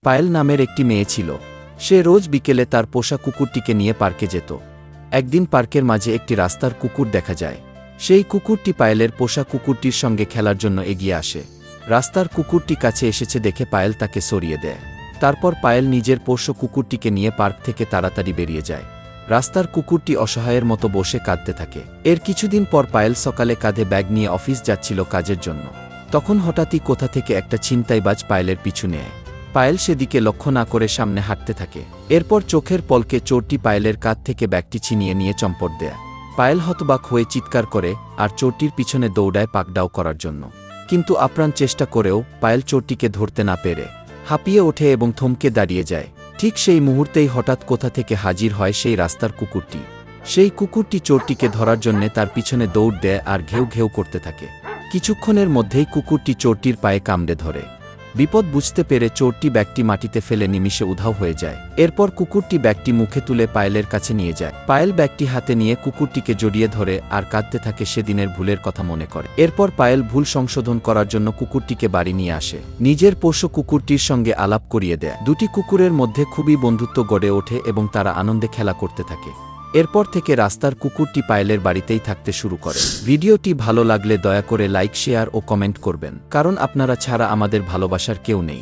পায়েল নামের একটি মেয়ে ছিল। সে রোজ বিকেলে তার পোষা কুকুরটিকে নিয়ে পার্কে যেত। একদিন পার্কের মাঝে একটি রাস্তার কুকুর দেখা যায়। সেই কুকুরটি পায়েলের পোষা কুকুরটির সঙ্গে খেলার জন্য এগিয়ে আসে। রাস্তার কুকুরটি কাছে এসেছে দেখে পায়েল তাকে সরিয়ে দেয়। তারপর পায়েল নিজের পোষ্য কুকুরটিকে নিয়ে পার্ক থেকে তাড়াতাড়ি বেরিয়ে যায়। রাস্তার কুকুরটি অসহায়ের মতো বসে কাঁদতে থাকে। এর কিছুদিন পর পায়েল সকালে কাঁধে ব্যাগ নিয়ে অফিস যাচ্ছিল কাজের জন্য। তখন হঠাৎই কোথা থেকে একটা ছিনতাইবাজ পায়েলের পিছু নেয়। পায়েল সেদিকে লক্ষ্য না করে সামনে হাঁটতে থাকে। এরপর চোখের পলকে চোরটি পায়েলের কাঁধ থেকে ব্যাগটি ছিনিয়ে নিয়ে চম্পট দেয়। পায়েল হতবাক হয়ে চিৎকার করে আর চোরটির পিছনে দৌড়ায় পাকড়াও করার জন্য। কিন্তু আপ্রাণ চেষ্টা করেও পায়েল চোরটিকে ধরতে না পেরে হাঁপিয়ে ওঠে এবং থমকে দাঁড়িয়ে যায়। ঠিক সেই মুহূর্তেই হঠাৎ কোথা থেকে হাজির হয় সেই রাস্তার কুকুরটি। সেই কুকুরটি চোরটিকে ধরার জন্যে তার পিছনে দৌড় দেয় আর ঘেউ ঘেউ করতে থাকে। কিছুক্ষণের মধ্যেই কুকুরটি চোরটির পায়ে কামড়ে ধরে। বিপদ বুঝতে পেরে চোরটি ব্যাগটি মাটিতে ফেলে নিমিষে উধাও হয়ে যায়। এরপর কুকুরটি ব্যাগটি মুখে তুলে পায়েলের কাছে নিয়ে যায়। পায়েল ব্যাগটি হাতে নিয়ে কুকুরটিকে জড়িয়ে ধরে আর কাঁদতে থাকে, সেদিনের ভুলের কথা মনে করে। এরপর পায়েল ভুল সংশোধন করার জন্য কুকুরটিকে বাড়ি নিয়ে আসে। নিজের পোষ্য কুকুরটির সঙ্গে আলাপ করিয়ে দেয়। দুটি কুকুরের মধ্যে খুবই বন্ধুত্ব গড়ে ওঠে এবং তারা আনন্দে খেলা করতে থাকে। এরপর থেকে রাস্তার কুকুরটি পায়েলের বাড়িতেই থাকতে শুরু করে। ভিডিওটি ভালো লাগলে দয়া করে লাইক, শেয়ার ও কমেন্ট করবেন, কারণ আপনারা ছাড়া আমাদের ভালোবাসার কেউ নেই।